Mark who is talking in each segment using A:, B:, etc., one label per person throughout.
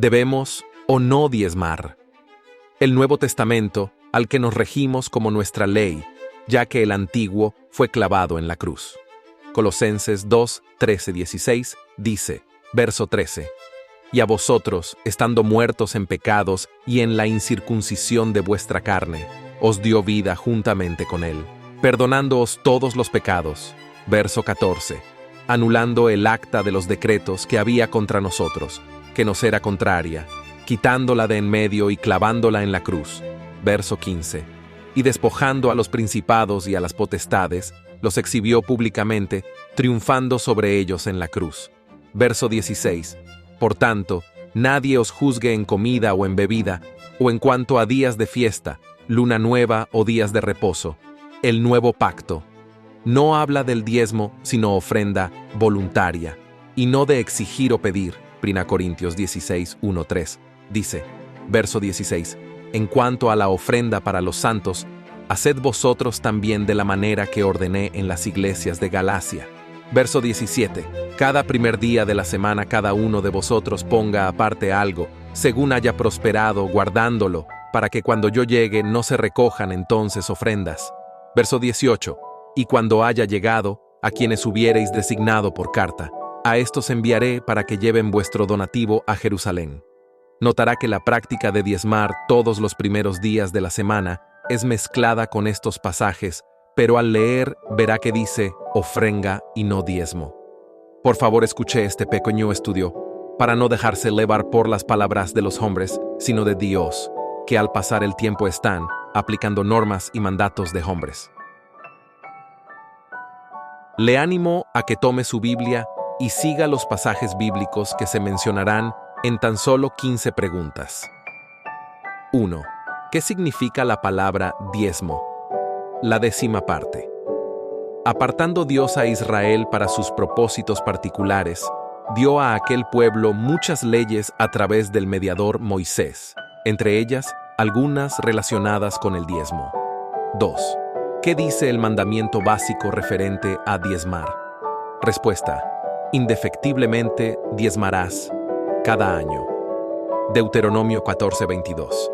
A: ¿Debemos o no diezmar? El Nuevo Testamento, al que nos regimos como nuestra ley, ya que el Antiguo fue clavado en la cruz. Colosenses 2, 13, 16, dice, verso 13, «Y a vosotros, estando muertos en pecados y en la incircuncisión de vuestra carne, os dio vida juntamente con él, perdonándoos todos los pecados». Verso 14, «anulando el acta de los decretos que había contra nosotros, que nos era contraria, quitándola de en medio y clavándola en la cruz». Verso 15, «y despojando a los principados y a las potestades, los exhibió públicamente, triunfando sobre ellos en la cruz». Verso 16, «Por tanto, nadie os juzgue en comida o en bebida, o en cuanto a días de fiesta, luna nueva o días de reposo. El nuevo pacto no habla del diezmo, sino ofrenda voluntaria, y no de exigir o pedir». 1 Corintios 16, 1, 3, dice, verso 16, «En cuanto a la ofrenda para los santos, haced vosotros también de la manera que ordené en las iglesias de Galacia». Verso 17, «Cada primer día de la semana cada uno de vosotros ponga aparte algo, según haya prosperado, guardándolo, para que cuando yo llegue no se recojan entonces ofrendas». Verso 18, «Y cuando haya llegado, a quienes hubiereis designado por carta, a estos enviaré para que lleven vuestro donativo a Jerusalén». Notará que la práctica de diezmar todos los primeros días de la semana es mezclada con estos pasajes, pero al leer verá que dice ofrenda y no diezmo. Por favor, escuche este pequeño estudio para no dejarse llevar por las palabras de los hombres, sino de Dios, que al pasar el tiempo están aplicando normas y mandatos de hombres. Le animo a que tome su Biblia y siga los pasajes bíblicos que se mencionarán en tan solo 15 preguntas. 1. ¿Qué significa la palabra diezmo? La décima parte. Apartando Dios a Israel para sus propósitos particulares, dio a aquel pueblo muchas leyes a través del mediador Moisés, entre ellas algunas relacionadas con el diezmo. 2. ¿Qué dice el mandamiento básico referente a diezmar? Respuesta: indefectiblemente diezmarás cada año. Deuteronomio 14:22.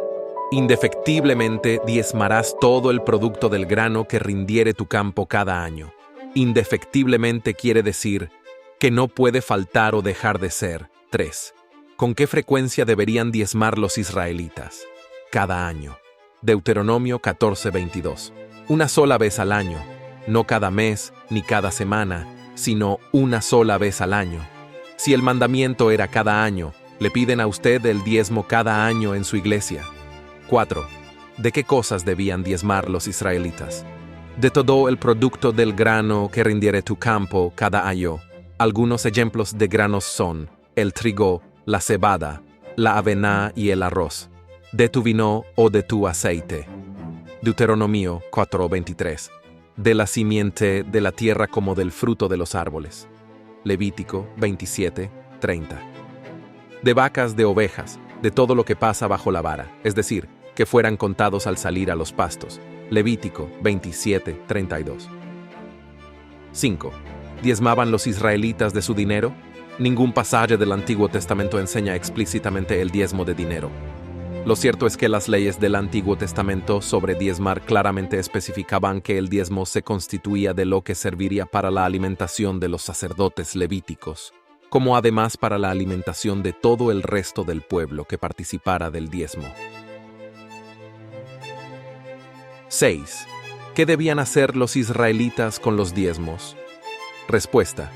A: Indefectiblemente diezmarás todo el producto del grano que rindiere tu campo cada año. Indefectiblemente quiere decir que no puede faltar o dejar de ser. 3. ¿Con qué frecuencia deberían diezmar los israelitas? Cada año. Deuteronomio 14:22. Una sola vez al año, no cada mes ni cada semana, sino una sola vez al año. Si el mandamiento era cada año, le piden a usted el diezmo cada año en su iglesia. 4. ¿De qué cosas debían diezmar los israelitas? De todo el producto del grano que rindiere tu campo cada año. Algunos ejemplos de granos son el trigo, la cebada, la avena y el arroz. De tu vino o de tu aceite. Deuteronomio 4:23. De la simiente de la tierra como del fruto de los árboles. Levítico 27:30. De vacas, de ovejas, de todo lo que pasa bajo la vara, es decir, que fueran contados al salir a los pastos. Levítico 27:32. 5. ¿Diezmaban los israelitas de su dinero? Ningún pasaje del Antiguo Testamento enseña explícitamente el diezmo de dinero. Lo cierto es que las leyes del Antiguo Testamento sobre diezmar claramente especificaban que el diezmo se constituía de lo que serviría para la alimentación de los sacerdotes levíticos, como además para la alimentación de todo el resto del pueblo que participara del diezmo. 6. ¿Qué debían hacer los israelitas con los diezmos? Respuesta: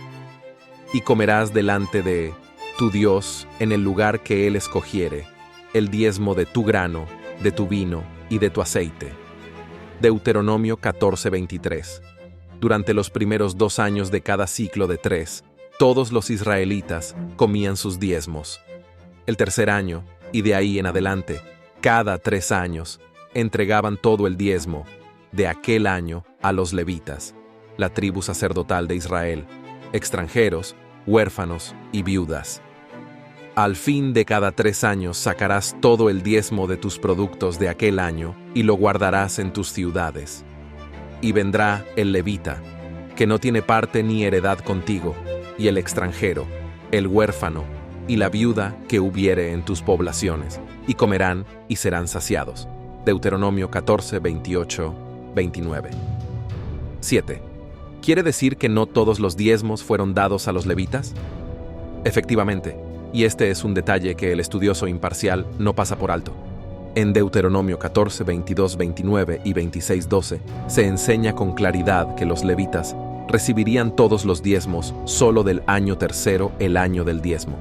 A: y comerás delante de tu Dios en el lugar que Él escogiere, el diezmo de tu grano, de tu vino y de tu aceite. Deuteronomio 14:23. Durante los primeros 2 años de cada ciclo de 3, todos los israelitas comían sus diezmos. El tercer año, y de ahí en adelante, cada 3 años, entregaban todo el diezmo de aquel año a los levitas, la tribu sacerdotal de Israel, extranjeros, huérfanos y viudas. Al fin de cada 3 años sacarás todo el diezmo de tus productos de aquel año y lo guardarás en tus ciudades. Y vendrá el levita, que no tiene parte ni heredad contigo, y el extranjero, el huérfano, y la viuda que hubiere en tus poblaciones, y comerán y serán saciados. Deuteronomio 14, 28, 29. 7. ¿Quiere decir que no todos los diezmos fueron dados a los levitas? Efectivamente, y este es un detalle que el estudioso imparcial no pasa por alto. En Deuteronomio 14, 22, 29 y 26, 12 se enseña con claridad que los levitas recibirían todos los diezmos solo del año tercero, el año del diezmo.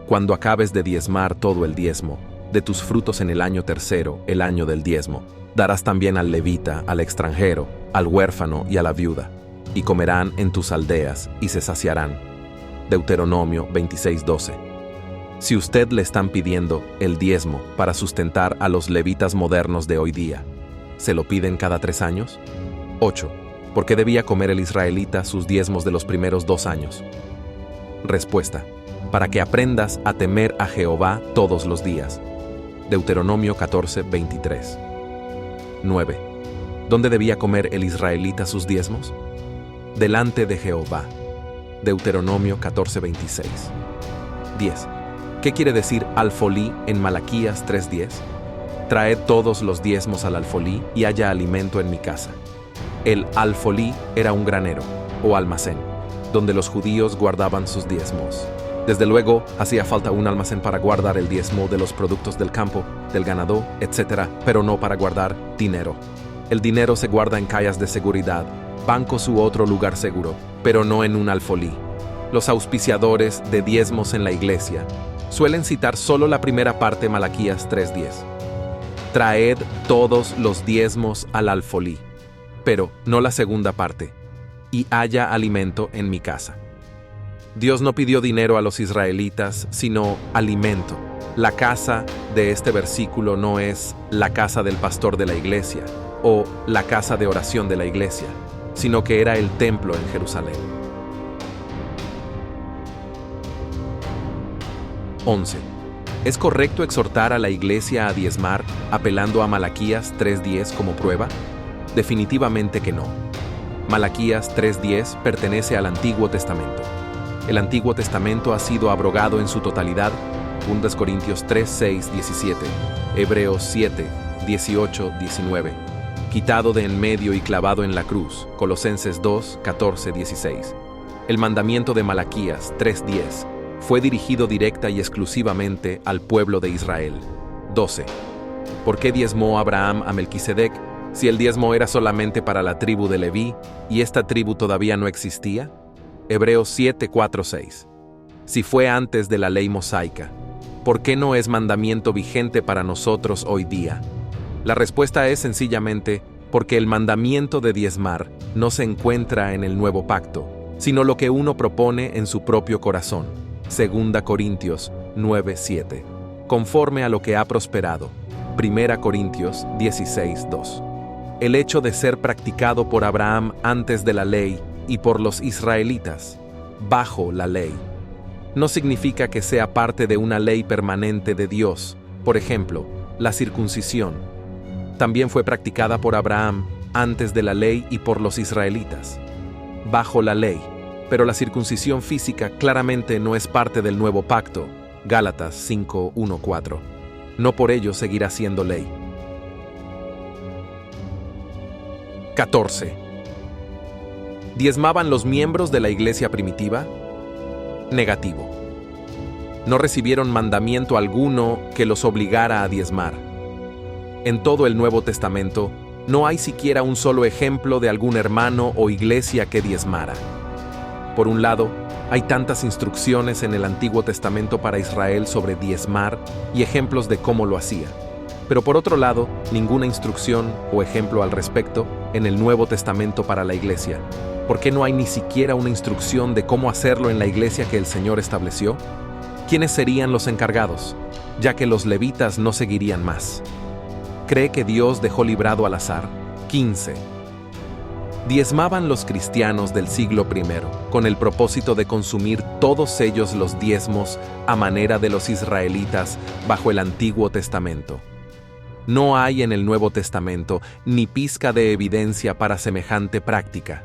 A: Cuando acabes de diezmar todo el diezmo, de tus frutos en el año tercero, el año del diezmo, darás también al levita, al extranjero, al huérfano y a la viuda, y comerán en tus aldeas y se saciarán. Deuteronomio 26, 12. Si usted le están pidiendo el diezmo para sustentar a los levitas modernos de hoy día, ¿se lo piden cada 3 años? 8. ¿Por qué debía comer el israelita sus diezmos de los primeros 2 años? Respuesta: para que aprendas a temer a Jehová todos los días. Deuteronomio 14, 23. 9. ¿Dónde debía comer el israelita sus diezmos? Delante de Jehová. Deuteronomio 14, 26. 10. ¿Qué quiere decir alfolí en Malaquías 3:10? Traed todos los diezmos al alfolí y haya alimento en mi casa. El alfolí era un granero, o almacén, donde los judíos guardaban sus diezmos. Desde luego, hacía falta un almacén para guardar el diezmo de los productos del campo, del ganado, etc., pero no para guardar dinero. El dinero se guarda en calles de seguridad, bancos u otro lugar seguro, pero no en un alfolí. Los auspiciadores de diezmos en la iglesia suelen citar solo la primera parte, Malaquías 3:10. Traed todos los diezmos al alfolí, pero no la segunda parte, y haya alimento en mi casa. Dios no pidió dinero a los israelitas, sino alimento. La casa de este versículo no es la casa del pastor de la iglesia o la casa de oración de la iglesia, sino que era el templo en Jerusalén. 11. ¿Es correcto exhortar a la iglesia a diezmar apelando a Malaquías 3:10 como prueba? Definitivamente que no. Malaquías 3:10 pertenece al Antiguo Testamento. El Antiguo Testamento ha sido abrogado en su totalidad, 2 Corintios 3, 6, 17, Hebreos 7, 18, 19, quitado de en medio y clavado en la cruz, Colosenses 2, 14, 16. El mandamiento de Malaquías 3:10 fue dirigido directa y exclusivamente al pueblo de Israel. 12. ¿Por qué diezmó Abraham a Melquisedec si el diezmo era solamente para la tribu de Leví y esta tribu todavía no existía? Hebreos 7, 4, 6. Si fue antes de la ley mosaica, ¿por qué no es mandamiento vigente para nosotros hoy día? La respuesta es sencillamente porque el mandamiento de diezmar no se encuentra en el nuevo pacto, sino lo que uno propone en su propio corazón. 2 Corintios 9, 7. Conforme a lo que ha prosperado. 1 Corintios 16, 2. El hecho de ser practicado por Abraham antes de la ley y por los israelitas, bajo la ley, no significa que sea parte de una ley permanente de Dios. Por ejemplo, la circuncisión también fue practicada por Abraham antes de la ley y por los israelitas, bajo la ley, pero la circuncisión física claramente no es parte del nuevo pacto. Gálatas 5, 1, 4. No por ello seguirá siendo ley. 14. ¿Diezmaban los miembros de la iglesia primitiva? Negativo. No recibieron mandamiento alguno que los obligara a diezmar. En todo el Nuevo Testamento, no hay siquiera un solo ejemplo de algún hermano o iglesia que diezmara. Por un lado, hay tantas instrucciones en el Antiguo Testamento para Israel sobre diezmar y ejemplos de cómo lo hacía. Pero por otro lado, ninguna instrucción o ejemplo al respecto en el Nuevo Testamento para la iglesia. ¿Por qué no hay ni siquiera una instrucción de cómo hacerlo en la iglesia que el Señor estableció? ¿Quiénes serían los encargados? Ya que los levitas no seguirían más. ¿Cree que Dios dejó librado al azar? 15. Diezmaban los cristianos del siglo I con el propósito de consumir todos ellos los diezmos a manera de los israelitas bajo el Antiguo Testamento. No hay en el Nuevo Testamento ni pizca de evidencia para semejante práctica.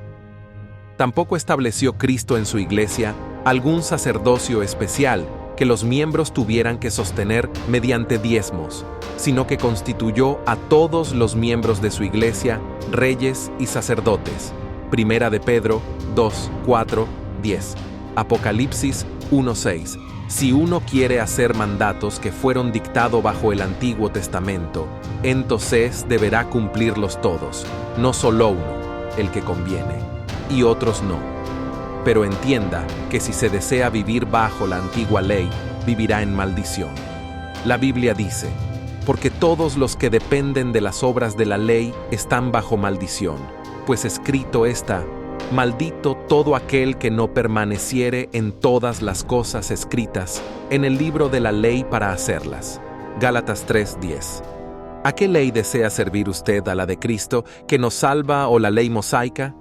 A: Tampoco estableció Cristo en su iglesia algún sacerdocio especial que los miembros tuvieran que sostener mediante diezmos, sino que constituyó a todos los miembros de su iglesia reyes y sacerdotes. Primera de Pedro 2, 4, 10. Apocalipsis 1, 6. Si uno quiere hacer mandatos que fueron dictados bajo el Antiguo Testamento, entonces deberá cumplirlos todos, no solo uno, el que conviene, y otros no. Pero entienda que si se desea vivir bajo la antigua ley, vivirá en maldición. La Biblia dice, porque todos los que dependen de las obras de la ley están bajo maldición, pues escrito está, maldito todo aquel que no permaneciere en todas las cosas escritas en el libro de la ley para hacerlas. Gálatas 3:10. ¿A qué ley desea servir usted, a la de Cristo, que nos salva o la ley mosaica?